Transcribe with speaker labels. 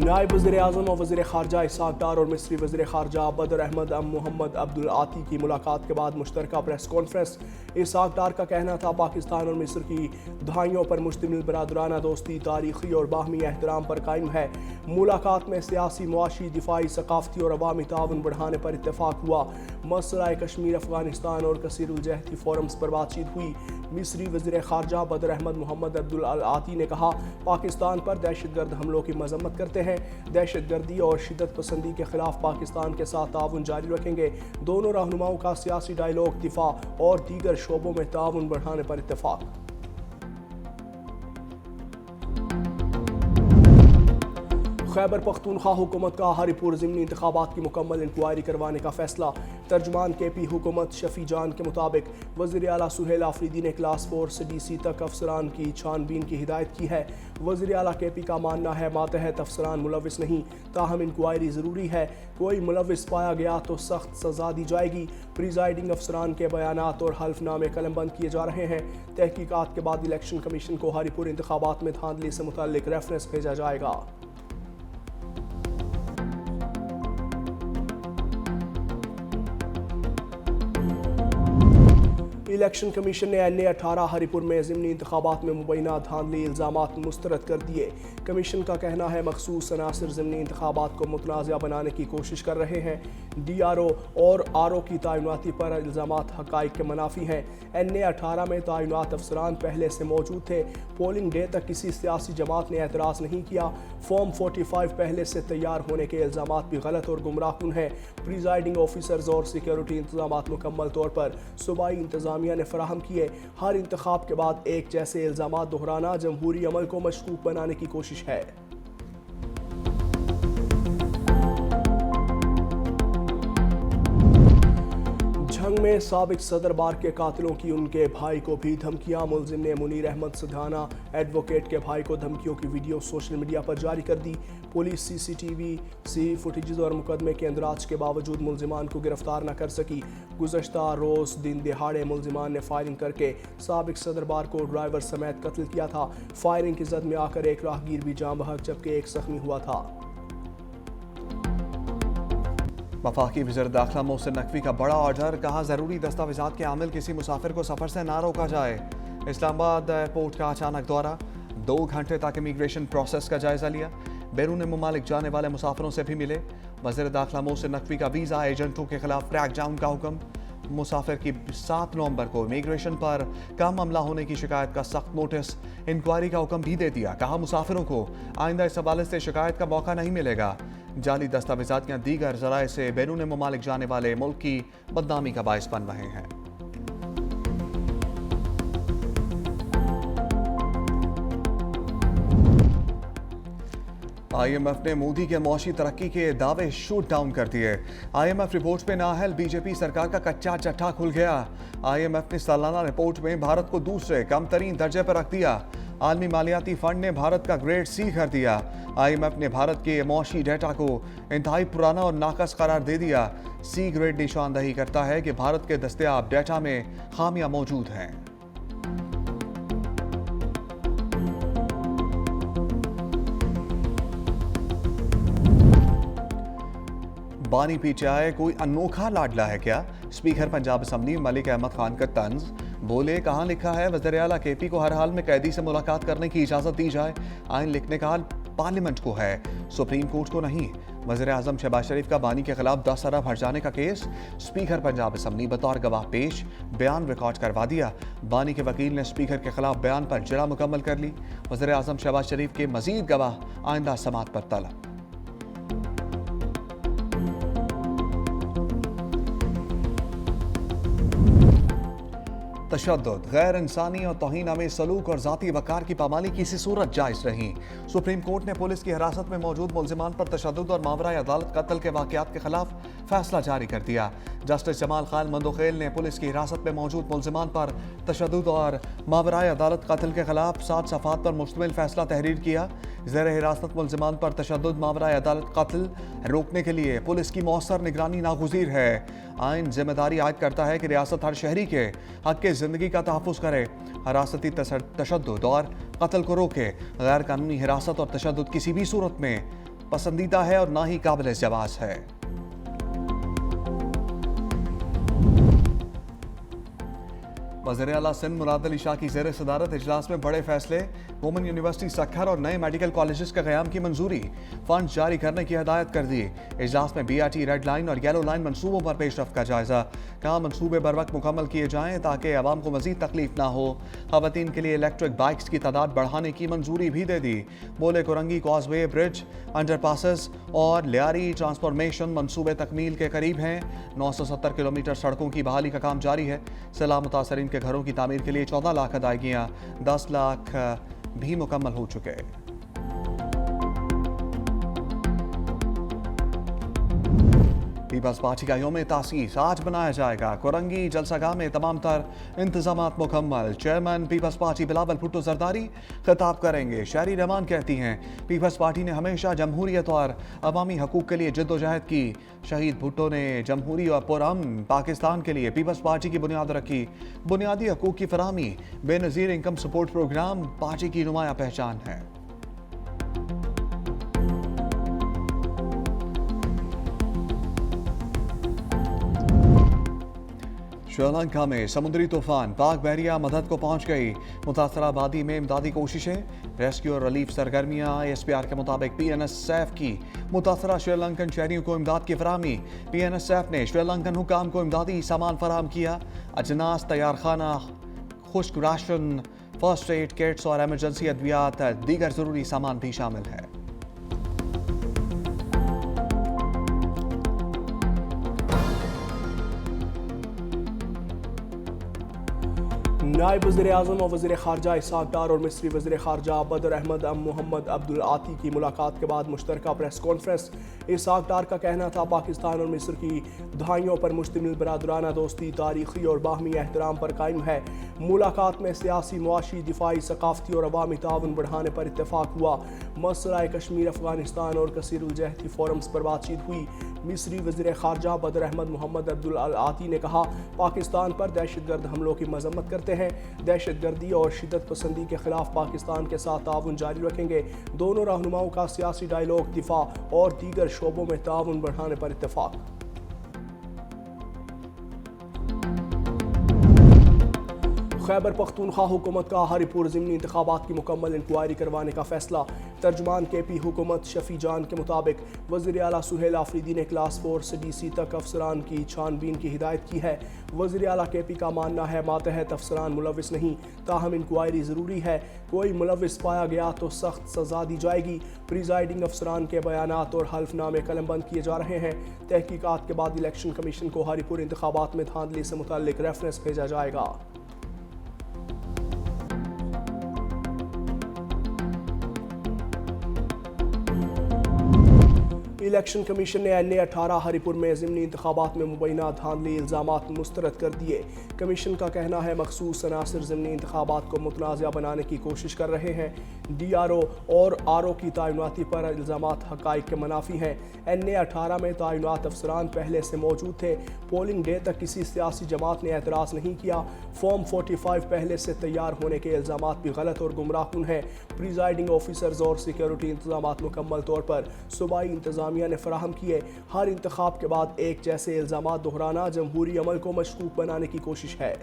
Speaker 1: नायब वज़ीर-ए-आज़म और वज़ीर ख़ारजा इसहाक़ डार और मिस्री वज़ीर ख़ारजा बदर अहमद मोहम्मद अब्दुल आती की मुलाकात के बाद मुश्तरका प्रेस कॉन्फ्रेंस। इसहाक़ डार का कहना था पाकिस्तान और मिस्र की दहाइयों पर मुश्तमिल बरादराना दोस्ती तारीख़ी और बाहमी एहतराम पर कायम है। मुलाकात में सियासी, मुआशी, दिफाई, सकाफ़ती और अवामी ताउन बढ़ाने पर इत्तेफाक हुआ। मसला कश्मीर, अफ़गानिस्तान और कसीरुल-जहती फोरम्स पर बातचीत हुई। मिस्री वज़ीर ख़ारजा बदर अहमद मोहम्मद अब्दुल आती ने कहा, पाकिस्तान पर दहशतगर्द हमलों की मजम्मत करते हैं। दहशतगर्दी और शिद्दत पसंदी के खिलाफ पाकिस्तान के साथ ताउन जारी रखेंगे। दोनों रहनुमाओं का सियासी डायलॉग, दिफा और दीगर शोबों में ताउन बढ़ाने पर इत्तेफाक। खैबर पख्तूनख्वा हुकूमत का हरिपुर ज़िमनी इंतखाबात की मुकम्मल इंक्वायरी करवाने का फैसला। तर्जुमान KP हुकूमत शफी जान के मुताबिक वज़ीर आला सुहेल आफरीदी ने क्लास 4 से DC तक अफसरान की छानबीन की हिदायत की है। वज़ीर आला KP का मानना है मातहत अफसरान मुलविस नहीं, ताहम इंक्वायरी ज़रूरी है। कोई मुलविस पाया गया तो सख्त सज़ा दी जाएगी। प्रिजाइडिंग अफसरान के बयानात और हल्फनामे कलमबंद किए जा रहे हैं। तहकीकात के बाद इलेक्शन कमीशन को हरिपुर इंतखाबात में धांधली से मुतल्लिक रेफरेंस भेजा जाएगा। इलेक्शन कमीशन ने NA-18 हरिपुर में ज़िमनी इंतखाबात में मुबैना धांधली इल्ज़ामात मुस्तरद कर दिए। कमीशन का कहना है मखसूस अनासर ज़िमनी इंतखाबात को मुतनाज़ा बनाने की कोशिश कर रहे हैं। DRO और RO की तैनाती पर इल्ज़ामात हक़ाइक़ के मुनाफी हैं। NA-18 में तैनात अफसरान पहले से मौजूद थे। पोलिंग डे तक किसी सियासी जमात ने एतराज़ नहीं किया। फॉर्म 45 पहले से तैयार होने के इल्ज़ामात भी गलत और गुमराहकुन हैं। प्रिजाइडिंग ऑफिसर्स और सिक्योरिटी इंतजामात मुकम्मल तौर पर सूबाई इंतजामिया ने फराहम किए। हर इंतखाब के बाद एक जैसे इल्ज़ामात दोहराना जमहूरी अमल को मशकूक बनाने की कोशिश है। जंग में साबिक सदर बार के कातिलों की उनके भाई को भी धमकियां। मुलजिम ने मुनीर अहमद सधाना एडवोकेट के भाई को धमकियों की वीडियो सोशल मीडिया पर जारी कर दी। पुलिस CCTV फुटेजेस और मुकदमे के अंदराज के बावजूद मुलजिमान को गिरफ्तार न कर सकी। गुज़श्ता रोज़ दिन दिहाड़े मुलजिमान ने फायरिंग करके साबिक सदर बार को ड्राइवर समेत कत्ल किया था। फायरिंग की जद में आकर एक राहगीर भी जाँ बहक जबकि एक जख्मी हुआ था।
Speaker 2: वफाकी वज़ीर दाखिला मोहसिन नकवी का बड़ा ऑर्डर, कहा ज़रूरी दस्तावेज़ात के आमिल किसी मुसाफिर को सफ़र से ना रोका जाए। इस्लामाबाद एयरपोर्ट का अचानक दौरा, 2 घंटे तक इमिग्रेशन प्रोसेस का जायज़ा लिया। बैरून मुमालिक जाने वाले मुसाफिरों से भी मिले। वज़ीर दाखिला मोहसिन नकवी का वीज़ा एजेंटों के खिलाफ क्रैकडाउन का हुक्म। मुसाफिर की 7 नवंबर को इमिग्रेशन पर कम अमला होने की शिकायत का सख्त नोटिस, इंक्वायरी का हुक्म भी दे दिया। कहा मुसाफिरों को आइंदा इस हवाले से शिकायत का मौका नहीं मिलेगा। जाली दस्तावेज़ात या दीगर ज़राए से बैरून मुमालिक जाने वाले मुल्क की बदनामी का बाइस बन रहे हैं। IMF ने मोदी के मौशी तरक्की के दावे शूट डाउन कर दिए। IMF रिपोर्ट में नाअहल BJP सरकार का कच्चा चट्टा खुल गया। IMF ने सालाना रिपोर्ट में भारत को दूसरे कम तरीन दर्जे पर रख दिया। आलमी मालियाती फंड ने भारत का ग्रेड C कर दिया। IMF ने भारत के मौशी डेटा को इंतहाई पुराना और नाकस करार दे दिया। C ग्रेड निशानदही करता है कि भारत के दस्तयाब डेटा में खामियां मौजूद हैं। बानी PTI कोई अनोखा लाडला है क्या? स्पीकर पंजाब असम्बली मलिक अहमद खान का तंज, बोले कहाँ लिखा है वज़ीर आला KP को हर हाल में कैदी से मुलाकात करने की इजाज़त दी जाए। आइन लिखने का हाल पार्लियामेंट को है, सुप्रीम कोर्ट को नहीं। वज़ीर आज़म शहबाज शरीफ का बानी के खिलाफ 10 अरब हर्ज जाने का केस, स्पीकर पंजाब असम्बली बतौर गवाह पेश, बयान रिकॉर्ड करवा दिया। बानी के वकील ने स्पीकर के खिलाफ बयान पर जरा मुकम्मल कर ली। वज़ीर आज़म शहबाज शरीफ के मजीद गवाह आइंदा समात पर तलब। तशद्दुद, गैर इंसानी और तौहीन आमेज़ सलूक और ज़ाती वक़ार की पामाली किसी सूरत जायज़ नहीं। सुप्रीम कोर्ट ने पुलिस की हिरासत में मौजूद मुलजिमान पर तशद्दुद और मावराए अदालत कत्ल के वाक़यात के खिलाफ फैसला जारी कर दिया। जस्टिस जमाल खान मंदोखेल ने पुलिस की हिरासत में मौजूद मुलजिमान पर तशद्दुद और मावराए अदालत कत्ल के खिलाफ 7 सफ़ात पर मुश्तमिल फैसला तहरीर किया। ज़ेर हिरासत मुलजिमान पर तशद्दुद मावराए अदालत कत्ल रोकने के लिए पुलिस की मौसर निगरानी नागुज़ीर है। आइन जिम्मेदारी आयद करता है कि रियासत हर शहरी के हक के ज़िंदगी का तहफ़्फ़ुज़ करे, हरासती तशद्दुद और कत्ल को रोके। गैर कानूनी हिरासत और तशद्दुद किसी भी सूरत में पसंदीदा है और ना ही काबिल जवाज है। वज़ीर आला सिंध मुराद अली शाह की ज़ेर सदारत इजलास में बड़े फैसले। वुमेन यूनिवर्सिटी सक्खर और नए मेडिकल कॉलेजेस के क़याम की मंजूरी, फंड जारी करने की हिदायत कर दी। इजलास में BRT रेड लाइन और येलो लाइन मनसूबों पर पेशरफ का जायजा। कहा मनसूबे बर वक्त मुकम्मल किए जाएं ताकि आवाम को मजीद तकलीफ ना हो। खवातीन के लिए इलेक्ट्रिक बाइक्स की तादाद बढ़ाने की मंजूरी भी दे दी। बोले Korangi causeway bridge, under passes और लियारी ट्रांसफॉर्मेशन मनसूबे तकमील के करीब हैं। 970 किलोमीटर सड़कों की बहाली का काम जारी है। सैलाब मुतासरीन के घरों की तामीर के लिए 14 लाख अदायगियाँ, 10 लाख भी मुकम्मल हो चुके। पीपल्स पार्टी का यौम तासीस आज बनाया जाएगा। कुरंगी जलसागाह में तमाम तर इंतजामात मुकम्मल। Chairman peoples party Bilawal Bhutto Zardari खिताब करेंगे। शहरी रहमान कहती हैं पीपल्स पार्टी ने हमेशा जमहूरियत और अवामी हकूक़ के लिए जद्दोजहद की। शहीद भुट्टो ने जमहूरी और पुरअमन पाकिस्तान के लिए पीपल्स पार्टी की बुनियाद रखी। बुनियादी हकूक़ की फराहमी, Benazir income support programme party की नुमाया पहचान है। श्रीलंका में समुद्री तूफान, पाक बहरिया मदद को पहुंच गई। मुतासरा आबादी में इमदादी कोशिशें, रेस्क्यू और रिलीफ सरगर्मियां। ISPR के मुताबिक PNSF की मुतासरा श्रीलंकन शहरियों को इमदाद की फराहमी। PNSF ने श्रीलंकन हुकाम को इमदादी सामान फराहम किया। अजनास, तैयार खाना, खुश्क राशन, फर्स्ट एड किट्स और एमरजेंसी अद्वियात, दीगर जरूरी सामान भी शामिल है।
Speaker 1: नायब वज़ीर आज़म और वज़ीर ख़ारजा इसहाक़ डार और मिस्री वज़ीर ख़ारजा बदर अहमद अम मोहम्मद अब्दुल आती की मुलाकात के बाद मुश्तरका प्रेस कॉन्फ्रेंस। इसहाक़ डार का कहना था पाकिस्तान और मिस्र की दहाइयों पर मुश्तमिल बरादराना दोस्ती तारीख़ी और बाहमी एहतराम पर कायम है। मुलाकात में सियासी, मुआशी, दिफाई, सकाफ़ती और अवामी ताउन बढ़ाने पर इत्तेफाक हुआ। मसला कश्मीर, अफ़गानिस्तान और कसीरुल-जहती फोरम्स पर बातचीत हुई। मिस्री वज़ीर ख़ारजा बदर अहमद मोहम्मद अब्दुल आती ने कहा पाकिस्तान पर दहशतगर्द हमलों की मजम्मत करते हैं। दहशतगर्दी और शिद्दत पसंदी के खिलाफ पाकिस्तान के साथ ताउन जारी रखेंगे। दोनों रहनुमाओं का सियासी डायलॉग, दिफा और दीगर शोबों में ताउन बढ़ाने पर इत्तेफाक। खैबर पख्तूनख्वा हुकूमत का हरिपुर ज़िमनी इंतखाबात की मुकम्मल इंक्वायरी करवाने का फैसला। तर्जुमान KP हुकूमत शफी जान के मुताबिक वज़ीर आला सुहेल आफरीदी ने क्लास 4 से DC तक अफसरान की छानबीन की हिदायत की है। वज़ीर आला KP का मानना है मातहत अफसरान मुलविस नहीं, ताहम इंक्वायरी ज़रूरी है। कोई मुलविस पाया गया तो सख्त सज़ा दी जाएगी। प्रिजाइडिंग अफसरान के बयानात और हल्फनामे कलमबंद किए जा रहे हैं। तहकीकात के बाद इलेक्शन कमीशन को हरिपुर इंतखाबात में धांधली से मुताल्लिक रेफरेंस भेजा जाएगा। इलेक्शन कमीशन ने NA-18 हरिपुर में ज़िमनी इंतखाबात में मुबैना धांधली इल्ज़ामात मुस्तरद कर दिए। कमीशन का कहना है मखसूस अनासर ज़िमनी इंतखाबात को मुतनाज़ा बनाने की कोशिश कर रहे हैं। DRO और RO की तैनाती पर इल्ज़ामात हक़ाइक़ के मुनाफी हैं। NA-18 में तैनात अफसरान पहले से मौजूद थे। पोलिंग डे तक किसी सियासी जमात ने एतराज़ नहीं किया। फॉर्म 45 पहले से तैयार होने के इल्ज़ामात भी गलत और गुमराहकुन हैं। प्रिजाइडिंग ऑफिसर्स और सिक्योरिटी इंतजामात मुकम्मल तौर पर सूबाई इंतजामिया ने फराहम किए। हर इंतखाब के बाद एक जैसे इल्ज़ामात दोहराना जमहूरी अमल को मशकूक बनाने की कोशिश है।